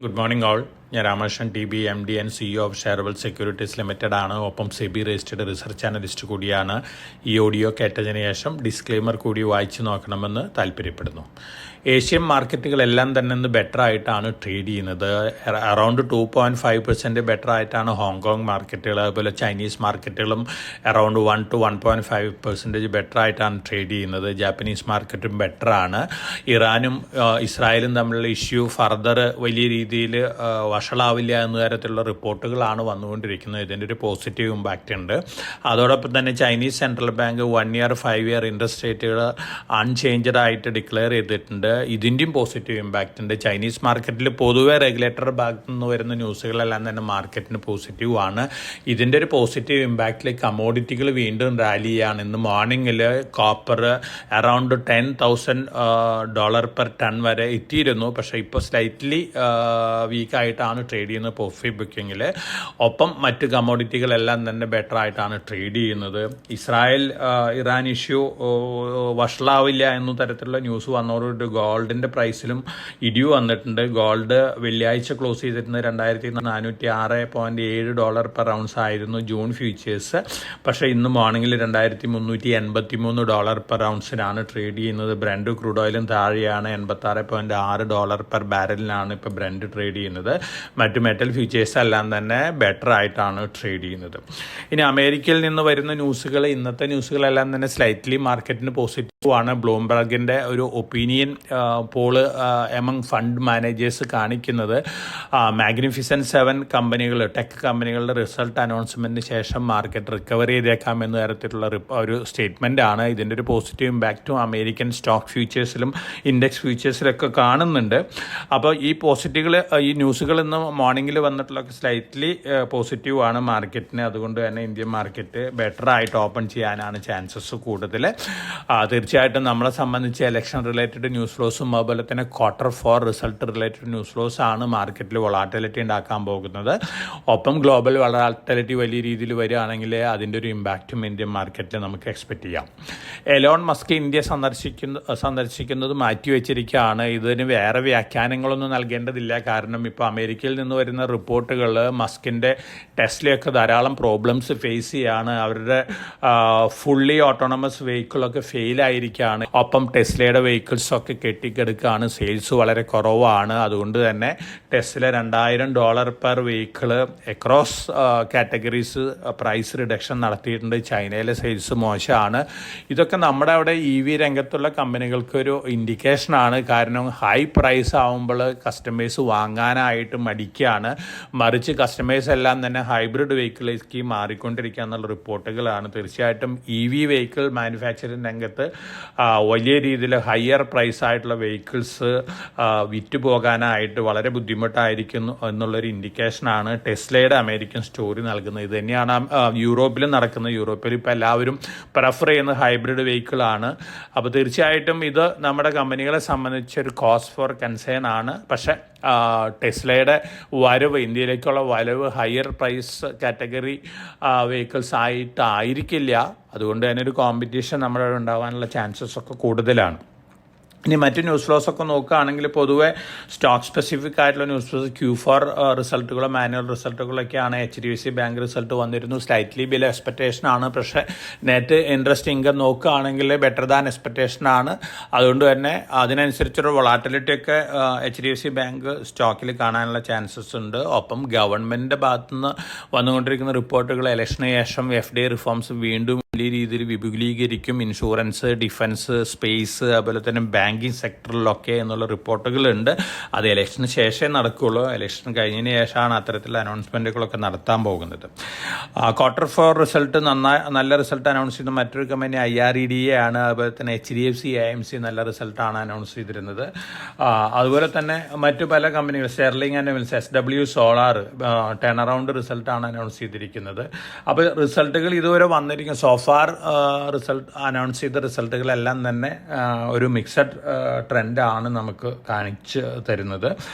Good morning all. ഞാൻ Ramakrishnan T B MD and CEO of shareable securities limited ആണ്. ഒപ്പം SEBI registered research analyst കൂടിയാണ്. ഈ ഓഡിയോ കേട്ടതിന് ശേഷം ഡിസ്ക്ലെയിമർ കൂടി വായിച്ചു നോക്കണമെന്ന് താല്പര്യപ്പെടുന്നു. ഏഷ്യൻ മാർക്കറ്റുകളെല്ലാം തന്നെ ഇന്ന് ബെറ്റർ ആയിട്ടാണ് ട്രേഡ് ചെയ്യുന്നത്. അറൗണ്ട് 2.5% ബെറ്റർ ആയിട്ടാണ് ഹോങ്കോങ് മാർക്കറ്റുകൾ, അതുപോലെ ചൈനീസ് മാർക്കറ്റുകളും അറൗണ്ട് 1 to 1.5% ബെറ്റർ ആയിട്ടാണ് ട്രേഡ് ചെയ്യുന്നത്. ജാപ്പനീസ് മാർക്കറ്റും ബെറ്ററാണ്. ഇറാനും ഇസ്രായേലും തമ്മിലുള്ള ഇഷ്യൂ ഫർദർ വലിയ രീതിയിൽ വഷളാവില്ല എന്ന തരത്തിലുള്ള റിപ്പോർട്ടുകളാണ് വന്നുകൊണ്ടിരിക്കുന്നത്. ഇതിൻ്റെ ഒരു പോസിറ്റീവ് ഇമ്പാക്റ്റ് ഉണ്ട്. അതോടൊപ്പം തന്നെ Chinese central bank 1 year 5 year interest റേറ്റുകൾ അൺചേഞ്ച്ഡ് ആയിട്ട് ഡിക്ലെയർ ചെയ്തിട്ടുണ്ട്. ഇതിൻ്റെയും പോസിറ്റീവ് ഇമ്പാക്റ്റ് ഉണ്ട്. ചൈനീസ് മാർക്കറ്റിൽ പൊതുവെ റെഗുലേറ്റർ ഭാഗത്തു നിന്ന് വരുന്ന ന്യൂസുകളെല്ലാം തന്നെ മാർക്കറ്റിന് പോസിറ്റീവ് ആണ്. ഇതിൻ്റെ ഒരു പോസിറ്റീവ് ഇമ്പാക്റ്റിൽ കമോഡിറ്റികൾ വീണ്ടും റാലി ചെയ്യാണ്. ഇന്ന് മോർണിംഗിൽ കോപ്പർ അറൗണ്ട് $10,000 per ton വരെ എത്തിയിരുന്നു. പക്ഷേ ഇപ്പോൾ സ്ലൈറ്റ്ലി വീക്കായിട്ടാണ് ട്രേഡ് ചെയ്യുന്നത് പ്രോഫിറ്റ് ബുക്കിങ്ങിൽ. ഒപ്പം മറ്റ് കമോഡിറ്റികളെല്ലാം തന്നെ ബെറ്റർ ആയിട്ടാണ് ട്രേഡ് ചെയ്യുന്നത്. ഇസ്രായേൽ ഇറാൻ ഇഷ്യൂ വഷളാവില്ല എന്ന തരത്തിലുള്ള ന്യൂസ് വന്നതോടുകൂടി ഗോൾഡിൻ്റെ പ്രൈസിലും ഇടിവ് വന്നിട്ടുണ്ട്. ഗോൾഡ് വെള്ളിയാഴ്ച ക്ലോസ് ചെയ്തിരുന്നത് $2,406.7 per ounce ആയിരുന്നു ജൂൺ ഫ്യൂച്ചേഴ്സ്. പക്ഷേ ഇന്ന് മോർണിംഗിൽ $2,383 per ounceനാണ് ട്രേഡ് ചെയ്യുന്നത്. ബ്രന്റ് ക്രൂഡ് ഓയിലും താഴെയാണ്. $86.6 per barrelനാണ് ഇപ്പോൾ ബ്രന്റ് ട്രേഡ് ചെയ്യുന്നത്. മറ്റു മെറ്റൽ ഫ്യൂച്ചേഴ്സ് എല്ലാം തന്നെ ബെറ്റർ ആയിട്ടാണ് ട്രേഡ് ചെയ്യുന്നത്. ഇനി അമേരിക്കയിൽ നിന്ന് വരുന്ന ന്യൂസുകൾ, ഇന്നത്തെ ന്യൂസുകളെല്ലാം തന്നെ സ്ലൈറ്റ്ലി മാർക്കറ്റിന് പോസിറ്റീവ് ആണ്. ബ്ലൂംബർഗിൻ്റെ ഒരു opinion poll among fund managers കാണിക്കുന്നത് മാഗ്നിഫിസൻറ്റ് 7 കമ്പനികൾ, ടെക് കമ്പനികളുടെ റിസൾട്ട് അനൗൺസ്മെൻറ്റിന് ശേഷം മാർക്കറ്റ് റിക്കവർ ചെയ്തേക്കാം എന്ന തരത്തിലുള്ള ഒരു സ്റ്റേറ്റ്മെൻ്റ് ആണ്. ഇതിൻ്റെ ഒരു പോസിറ്റീവ് ഇമ്പാക്റ്റും അമേരിക്കൻ സ്റ്റോക്ക് ഫ്യൂച്ചേഴ്സിലും ഇൻഡെക്സ് ഫ്യൂച്ചേഴ്സിലൊക്കെ കാണുന്നുണ്ട്. അപ്പോൾ ഈ ഈ ന്യൂസുകൾ ഇന്ന് മോർണിംഗിൽ വന്നിട്ടുള്ള സ്ലൈറ്റ്ലി പോസിറ്റീവ് ആണ് മാർക്കറ്റിന്. അതുകൊണ്ട് തന്നെ ഇന്ത്യൻ മാർക്കറ്റ് ബെറ്റർ ആയിട്ട് ഓപ്പൺ ചെയ്യാനാണ് ചാൻസസ് കൂടുതൽ. തീർച്ചയായിട്ടും നമ്മളെ സംബന്ധിച്ച് ഇലക്ഷൻ റിലേറ്റഡ് ന്യൂസ് ഫ്ലോസും അതുപോലെ തന്നെ Q4 result related news flows ആണ് മാർക്കറ്റിൽ വൊളാറ്റിലിറ്റി ഉണ്ടാക്കാൻ പോകുന്നത്. ഒപ്പം ഗ്ലോബൽ വൊളാറ്റിലിറ്റി വലിയ രീതിയിൽ വരികയാണെങ്കിൽ അതിൻ്റെ ഒരു ഇമ്പാക്റ്റും ഇന്ത്യൻ മാർക്കറ്റിൽ നമുക്ക് എക്സ്പെക്റ്റ് ചെയ്യാം. എലോൺ മസ്ക് ഇന്ത്യ സന്ദർശിക്കുന്നത് മാറ്റിവെച്ചിരിക്കുകയാണ്. ഇതിന് വേറെ വ്യാഖ്യാനങ്ങളൊന്നും നൽകേണ്ടതില്ല. കാരണം ഇപ്പോൾ അമേരിക്കയിൽ നിന്ന് വരുന്ന റിപ്പോർട്ടുകൾ മസ്കിൻ്റെ ടെസ്ലയൊക്കെ ധാരാളം പ്രോബ്ലംസ് ഫേസ് ചെയ്യുകയാണ്. അവരുടെ ഫുള്ളി ഓട്ടോണമസ് വെഹിക്കിളൊക്കെ ഫെയിലായിരിക്കുകയാണ്. ഒപ്പം ടെസ്ലയുടെ വെഹിക്കിൾസൊക്കെ കെട്ടിക്കെടുക്കുകയാണ്. സെയിൽസ് വളരെ കുറവാണ്. അതുകൊണ്ട് തന്നെ Tesla $2,000 per vehicle across categories price reduction നടത്തിയിട്ടുണ്ട്. ചൈനയിലെ സെയിൽസ് മോശമാണ്. ഇതൊക്കെ നമ്മുടെ അവിടെ EV രംഗത്തുള്ള കമ്പനികൾക്കൊരു ഇൻഡിക്കേഷനാണ്. കാരണം ഹൈ പ്രൈസ് ആകുമ്പോൾ കസ്റ്റമേഴ്സ് വാങ്ങാനായിട്ട് മടിക്കുകയാണ്. മറിച്ച് കസ്റ്റമേഴ്സ് എല്ലാം തന്നെ ഹൈബ്രിഡ് വെഹിക്കിളിലേക്ക് മാറിക്കൊണ്ടിരിക്കുക എന്നുള്ള റിപ്പോർട്ടുകളാണ്. തീർച്ചയായിട്ടും EV വെഹിക്കിൾ മാനുഫാക്ചറിങ് രംഗത്ത് വലിയ രീതിയിൽ ഹയർ പ്രൈസ് ആയിട്ടുള്ള വെഹിക്കിൾസ് വിറ്റുപോകാനായിട്ട് വളരെ ബുദ്ധിമുട്ടായിരിക്കുന്നു എന്നുള്ളൊരു ഇൻഡിക്കേഷനാണ് ടെസ്ലയുടെ അമേരിക്കൻ സ്റ്റോറി നൽകുന്നത്. ഇത് തന്നെയാണ് യൂറോപ്പിലും നടക്കുന്നത്. യൂറോപ്പിൽ ഇപ്പോൾ എല്ലാവരും പ്രെഫർ ചെയ്യുന്ന ഹൈബ്രിഡ് വെഹിക്കിളാണ്. അപ്പോൾ തീർച്ചയായിട്ടും ഇത് നമ്മുടെ കമ്പനികളെ സംബന്ധിച്ചൊരു കോസ് ഫോർ കൺസേൺ ആണ്. പക്ഷേ ടെസ്ലയുടെ വരവ്, ഇന്ത്യയിലേക്കുള്ള വരവ് ഹയർ പ്രൈസ് കാറ്റഗറി വെഹിക്കിൾസ് ആയിട്ടായിരിക്കില്ല. അതുകൊണ്ട് തന്നെ ഒരു കോമ്പറ്റീഷൻ നമ്മുടെ ഉണ്ടാകാനുള്ള ചാൻസസ് ഒക്കെ കൂടുതലാണ്. ഇനി മറ്റ് ന്യൂസ് ഫ്ലോസ് ഒക്കെ നോക്കുകയാണെങ്കിൽ പൊതുവെ സ്റ്റോക്ക് സ്പെസിഫിക് ആയിട്ടുള്ള ന്യൂസ് ഫ്ലോസ് Q4 റിസൾട്ടുകളോ മാനുവൽ റിസൾട്ടുകളൊക്കെയാണ്. HDFC ബാങ്ക് റിസൾട്ട് വന്നിരുന്നു. സ്ലൈറ്റ്ലി ബിലോ എക്സ്പെക്റ്റേഷൻ ആണ്. പക്ഷേ നെറ്റ് ഇൻട്രസ്റ്റ് ഇൻകം നോക്കുകയാണെങ്കിൽ ബെറ്റർ ദാൻ എക്സ്പെക്റ്റേഷൻ ആണ്. അതുകൊണ്ട് തന്നെ അതിനനുസരിച്ചൊരു വൊളാറ്റിലിറ്റി ഒക്കെ HDFC ബാങ്ക് സ്റ്റോക്കിൽ കാണാനുള്ള ചാൻസസ് ഉണ്ട്. ഒപ്പം ഗവൺമെൻറ്റിൻ്റെ ഭാഗത്തുനിന്ന് വന്നുകൊണ്ടിരിക്കുന്ന റിപ്പോർട്ടുകൾ ഇലക്ഷന് ശേഷം FDI റിഫോംസ് വീണ്ടും വലിയ രീതിയിൽ വിപുലീകരിക്കും. ഇൻഷുറൻസ്, ഡിഫൻസ്, സ്പേസ്, അതുപോലെ തന്നെ ബാങ്കിങ് സെക്ടറിലൊക്കെ എന്നുള്ള റിപ്പോർട്ടുകളുണ്ട്. അത് ഇലക്ഷന് ശേഷമേ നടക്കുകയുള്ളൂ. ഇലക്ഷൻ കഴിഞ്ഞതിന് ശേഷമാണ് അത്തരത്തിലുള്ള അനൗൺസ്മെൻറ്റുകളൊക്കെ നടത്താൻ പോകുന്നത്. Q4 റിസൾട്ട് നല്ല റിസൾട്ട് അനൗൺസ് ചെയ്യുന്ന മറ്റൊരു കമ്പനി IREDA ആണ്. അതുപോലെ തന്നെ HDFC AMC നല്ല റിസൾട്ടാണ് അനൗൺസ് ചെയ്തിരുന്നത്. അതുപോലെ തന്നെ മറ്റു പല കമ്പനികൾ Sterling and Mills, SW solar turn around റിസൾട്ടാണ് അനൗൺസ് ചെയ്തിരിക്കുന്നത്. അപ്പോൾ റിസൾട്ടുകൾ ഇതുവരെ വന്നിരിക്കുന്ന സോഫാർ റിസൾട്ട് അനൗൺസ് ചെയ്ത റിസൾട്ടുകളെല്ലാം തന്നെ ഒരു മിക്സഡ് ട്രെൻഡാണ് നമുക്ക് കാണിച്ച് തരുന്നത്.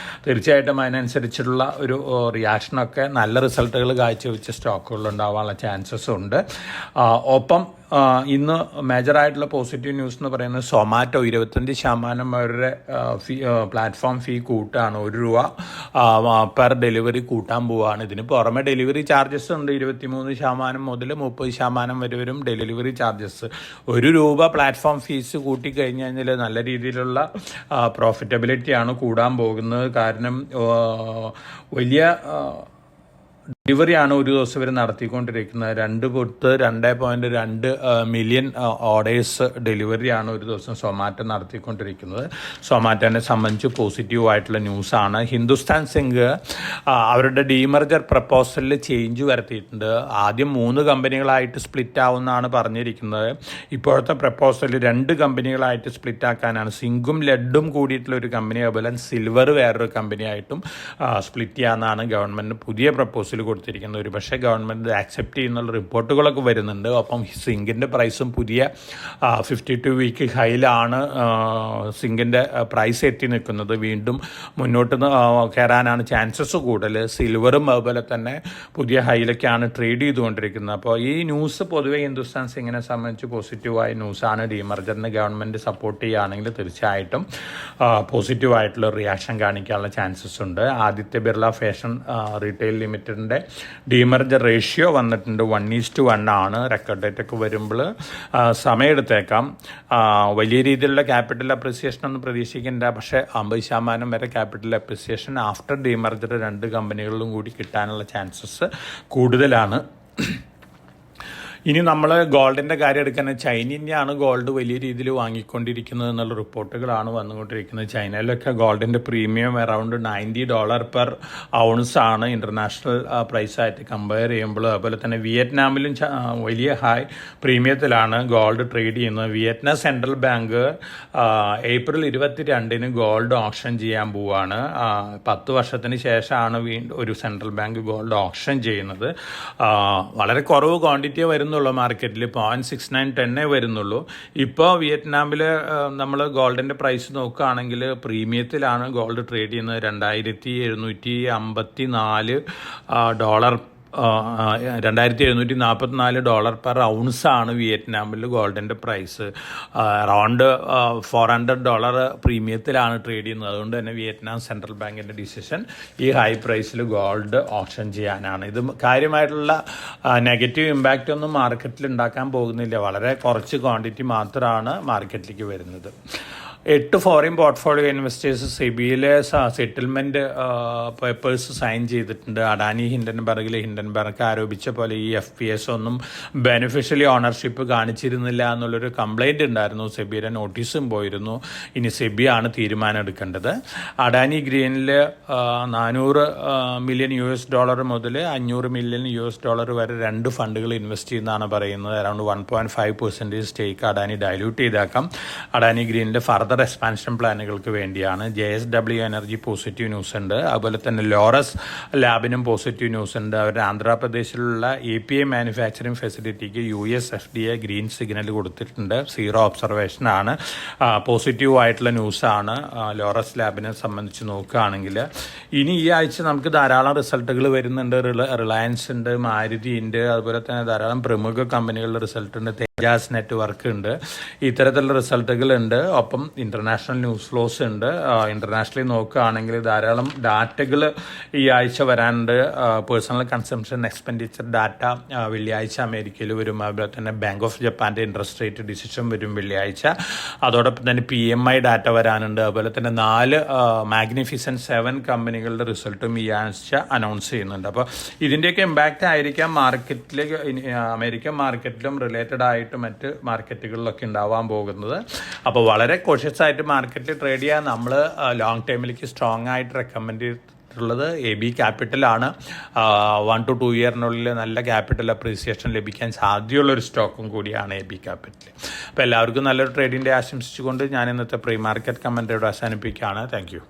തീർച്ചയായിട്ടും അതിനനുസരിച്ചുള്ള ഒരു റിയാക്ഷനൊക്കെ നല്ല റിസൾട്ടുകൾ കാഴ്ചവെച്ച സ്റ്റോക്കുകളുണ്ടാവാനുള്ള ചാൻസസ് ഉണ്ട്. ഒപ്പം ഇന്ന് മേജറായിട്ടുള്ള പോസിറ്റീവ് ന്യൂസ് എന്ന് പറയുന്നത് സൊമാറ്റോ 25% അവരുടെ പ്ലാറ്റ്ഫോം ഫീ കൂട്ടാണ്. ₹1 പെർ ഡെലിവറി കൂട്ടാൻ പോവുകയാണ്. ഇതിന് പുറമെ ഡെലിവറി ചാർജസ് ഉണ്ട്. 23% മുതൽ 30% വരെ വരും ഡെലിവറി ചാർജസ്. ₹1 പ്ലാറ്റ്ഫോം ഫീസ് കൂട്ടിക്കഴിഞ്ഞ് കഴിഞ്ഞാൽ നല്ല രീതിയിലുള്ള പ്രോഫിറ്റബിലിറ്റിയാണ് കൂടാൻ പോകുന്നത്. കാരണം വലിയ ഡെലിവറിയാണ് ഒരു ദിവസം വരെ നടത്തിക്കൊണ്ടിരിക്കുന്നത്. 2.2 മില്യൺ ഓർഡേഴ്സ് ഡെലിവറിയാണ് ഒരു ദിവസം സൊമാറ്റോ നടത്തിക്കൊണ്ടിരിക്കുന്നത്. സൊമാറ്റോനെ സംബന്ധിച്ച് പോസിറ്റീവായിട്ടുള്ള ന്യൂസാണ്. ഹിന്ദുസ്ഥാൻ സിങ്ക് അവരുടെ ഡീമർജർ പ്രപ്പോസലിൽ ചേഞ്ച് വരുത്തിയിട്ടുണ്ട്. ആദ്യം 3 കമ്പനികളായിട്ട് സ്പ്ലിറ്റ് ആവുമെന്നാണ് പറഞ്ഞിരിക്കുന്നത്. ഇപ്പോഴത്തെ പ്രപ്പോസൽ 2 കമ്പനികളായിട്ട് സ്പ്ലിറ്റ് ആക്കാനാണ്. സിങ്കും ലെഡും കൂടിയിട്ടുള്ള ഒരു കമ്പനി, അതുപോലെ സിൽവർ വേറൊരു കമ്പനിയായിട്ടും സ്പ്ലിറ്റ് ചെയ്യാമെന്നാണ് ഗവൺമെൻറ് പുതിയ പ്രപ്പോസൽ കൊടുത്തിരിക്കുന്നത്. ഒരു പക്ഷേ ഗവൺമെൻറ് ആക്സെപ്റ്റ് ചെയ്യുന്നുള്ള റിപ്പോർട്ടുകളൊക്കെ വരുന്നുണ്ട്. അപ്പം സിങ്കിൻ്റെ പ്രൈസും പുതിയ 52 വീക്ക് ഹൈയിലാണ് സിങ്കിൻ്റെ പ്രൈസ് എത്തി നിൽക്കുന്നത്. വീണ്ടും മുന്നോട്ട് കയറാനാണ് ചാൻസസ് കൂടുതൽ. സിൽവറും അതുപോലെ തന്നെ പുതിയ ഹൈയിലൊക്കെയാണ് ട്രേഡ് ചെയ്തുകൊണ്ടിരിക്കുന്നത്. അപ്പോൾ ഈ ന്യൂസ് പൊതുവെ ഹിന്ദുസ്ഥാൻ സിങ്കിനെ സംബന്ധിച്ച് പോസിറ്റീവായ ന്യൂസാണ്. ഡീമർജറിന് ഗവൺമെൻറ് സപ്പോർട്ട് ചെയ്യുകയാണെങ്കിൽ തീർച്ചയായിട്ടും പോസിറ്റീവായിട്ടുള്ള റിയാക്ഷൻ കാണിക്കാനുള്ള ചാൻസസ് ഉണ്ട്. ആദിത്യ ബിർള ഫാഷൻ റീറ്റെയിൽ ലിമിറ്റഡിൻ്റെ ഡീമർജർ റേഷ്യോ വന്നിട്ടുണ്ട് 1:1 ആണ്. റെക്കോർഡ് ഡേറ്റ് ഒക്കെ വരുമ്പോൾ സമയമെടുത്തേക്കാം. വലിയ രീതിയിലുള്ള ക്യാപിറ്റൽ അപ്രിസിയേഷൻ ഒന്നും പ്രതീക്ഷിക്കേണ്ട. പക്ഷേ 50% വരെ ക്യാപിറ്റൽ അപ്രിസിയേഷൻ ആഫ്റ്റർ ഡീമർജർ 2 കമ്പനികളിലും കൂടി കിട്ടാനുള്ള ചാൻസസ് കൂടുതലാണ്. ഇനി നമ്മൾ ഗോൾഡിൻ്റെ കാര്യം എടുക്കുന്നത് ചൈനയാണ് ഗോൾഡ് വലിയ രീതിയിൽ വാങ്ങിക്കൊണ്ടിരിക്കുന്നത് എന്നുള്ള റിപ്പോർട്ടുകളാണ് വന്നുകൊണ്ടിരിക്കുന്നത്. ചൈനയിലൊക്കെ ഗോൾഡിൻ്റെ പ്രീമിയം അറൗണ്ട് $90 പെർ ഔൺസ് ആണ് ഇൻ്റർനാഷണൽ പ്രൈസായിട്ട് കമ്പയർ ചെയ്യുമ്പോൾ. അതുപോലെ തന്നെ വിയറ്റ്നാമിലും വലിയ ഹൈ പ്രീമിയത്തിലാണ് ഗോൾഡ് ട്രേഡ് ചെയ്യുന്നത്. Vietnam central bank April 22 gold option ചെയ്യാൻ പോവുകയാണ്. 10 വർഷത്തിന് ശേഷമാണ് വീണ്ടും ഒരു സെൻട്രൽ ബാങ്ക് ഗോൾഡ് ഓപ്ഷൻ ചെയ്യുന്നത്. വളരെ കുറവ് ക്വാണ്ടിറ്റിയെ വരുന്നുള്ളൂ മാർക്കറ്റിൽ. 0.6910 വരുന്നുള്ളൂ. ഇപ്പോൾ വിയറ്റ്നാമിൽ നമ്മൾ ഗോൾഡിൻ്റെ പ്രൈസ് നോക്കുകയാണെങ്കിൽ പ്രീമിയത്തിലാണ് ഗോൾഡ് ട്രേഡ് ചെയ്യുന്നത്. $2,744 പെർ ഔൺസാണ് വിയറ്റ്നാമിൽ ഗോൾഡിൻ്റെ പ്രൈസ്. അറൗണ്ട് $400 പ്രീമിയത്തിലാണ് ട്രേഡ് ചെയ്യുന്നത്. അതുകൊണ്ട് തന്നെ വിയറ്റ്നാം സെൻട്രൽ ബാങ്കിൻ്റെ ഡിസിഷൻ ഈ ഹൈ പ്രൈസിൽ ഗോൾഡ് ഓപ്ഷൻ ചെയ്യാനാണ്. ഇത് കാര്യമായിട്ടുള്ള നെഗറ്റീവ് ഇമ്പാക്റ്റ് ഒന്നും മാർക്കറ്റിൽ ഉണ്ടാക്കാൻ പോകുന്നില്ല. വളരെ കുറച്ച് ക്വാണ്ടിറ്റി മാത്രമാണ് മാർക്കറ്റിലേക്ക് വരുന്നത്. 8 ഫോറിൻ പോർട്ട്ഫോളിയോ ഇൻവെസ്റ്റേഴ്സ് സെബിയിലെ സെറ്റിൽമെൻറ്റ് പേപ്പേഴ്സ് സൈൻ ചെയ്തിട്ടുണ്ട്. അഡാനി ഹിൻഡൻബർഗ് ആരോപിച്ച പോലെ ഈ FPS ഒന്നും ബെനിഫിഷ്യലി ഓണർഷിപ്പ് കാണിച്ചിരുന്നില്ല എന്നുള്ളൊരു കംപ്ലൈൻറ്റ് ഉണ്ടായിരുന്നു. സെബിയുടെ നോട്ടീസും പോയിരുന്നു. ഇനി സെബിയാണ് തീരുമാനം എടുക്കേണ്ടത്. അഡാനി ഗ്രീനിൽ $400 മില്യൺ മുതൽ $500 മില്യൺ വരെ 2 ഫണ്ടുകൾ ഇൻവെസ്റ്റ് ചെയ്യുന്നതാണ് പറയുന്നത്. അറൗണ്ട് 1.5% സ്റ്റേക്ക് അഡാനി ഡൈല്യൂട്ട് ചെയ്തേക്കാം. അഡാനി ഗ്രീനിൻ്റെ ഫർദർ എക്സ്പാൻഷൻ പ്ലാനുകൾക്ക് വേണ്ടിയാണ്. JSW എനർജി പോസിറ്റീവ് ന്യൂസ് ഉണ്ട്. അതുപോലെ തന്നെ ലോറസ് ലാബിനും പോസിറ്റീവ് ന്യൂസ് ഉണ്ട്. അവരുടെ ആന്ധ്രാപ്രദേശിലുള്ള API മാനുഫാക്ചറിങ് ഫെസിലിറ്റിക്ക് US FDA ഗ്രീൻ സിഗ്നൽ കൊടുത്തിട്ടുണ്ട്. 0 ഒബ്സർവേഷനാണ്. പോസിറ്റീവ് ആയിട്ടുള്ള ന്യൂസാണ് ലോറസ് ലാബിനെ സംബന്ധിച്ച് നോക്കുകയാണെങ്കിൽ. ഇനി ഈ ആഴ്ച നമുക്ക് ധാരാളം റിസൾട്ടുകൾ വരുന്നുണ്ട്. റിലയൻസ് ഉണ്ട്, മാരുതി ഉണ്ട്, അതുപോലെ തന്നെ ധാരാളം പ്രമുഖ കമ്പനികളുടെ റിസൾട്ട് ഉണ്ട്. തേജാസ് നെറ്റ്വർക്ക് ഉണ്ട്. ഇത്തരത്തിലുള്ള റിസൾട്ടുകളുണ്ട്. ഒപ്പം ഇൻ്റർനാഷണൽ ന്യൂസ് ഫ്ലോസ് ഉണ്ട്. ഇൻ്റർനാഷണലി നോക്കുകയാണെങ്കിൽ ധാരാളം ഡാറ്റകൾ ഈ ആഴ്ച വരാനുണ്ട്. പേഴ്സണൽ കൺസംഷൻ എക്സ്പെൻഡിച്ചർ ഡാറ്റ വെള്ളിയാഴ്ച അമേരിക്കയിൽ വരും. അതുപോലെ തന്നെ ബാങ്ക് ഓഫ് ജപ്പാൻ്റെ ഇൻട്രസ്റ്റ് റേറ്റ് ഡിസിഷൻ വരും വെള്ളിയാഴ്ച. അതോടൊപ്പം തന്നെ PMI ഡാറ്റ വരാനുണ്ട്. അതുപോലെ തന്നെ 4 മാഗ്നിഫിസൻറ്റ് 7 കമ്പനികളുടെ റിസൾട്ടും ഈ ആഴ്ച അനൗൺസ് ചെയ്യുന്നുണ്ട്. അപ്പോൾ ഇതിൻ്റെയൊക്കെ ഇമ്പാക്റ്റ് ആയിരിക്കാം മാർക്കറ്റിലേക്ക്, അമേരിക്കൻ മാർക്കറ്റിലും റിലേറ്റഡ് ആയിട്ട് മറ്റ് മാർക്കറ്റുകളിലൊക്കെ ഉണ്ടാവാൻ പോകുന്നത്. അപ്പോൾ വളരെ കോഷ്യസ് ആയിട്ട് മാർക്കറ്റിൽ ട്രേഡ് ചെയ്യാൻ നമ്മൾ ലോങ് ടൈമിലേക്ക് സ്ട്രോങ് ആയിട്ട് റെക്കമെൻഡ് ചെയ്തിട്ടുള്ളത് AB ക്യാപിറ്റലാണ്. 1 to 2 ഇയറിനുള്ളിൽ നല്ല ക്യാപിറ്റൽ അപ്രീസിയേഷൻ ലഭിക്കാൻ സാധ്യതയുള്ളൊരു സ്റ്റോക്കും കൂടിയാണ് AB ക്യാപിറ്റൽ. അപ്പോൾ എല്ലാവർക്കും നല്ലൊരു ട്രേഡിൻ്റെ ആശംസിച്ചുകൊണ്ട് ഞാൻ ഇന്നത്തെ പ്രീ മാർക്കറ്റ് കമൻറ്ററിയോട് അവസാനിപ്പിക്കുകയാണ്. Thank you.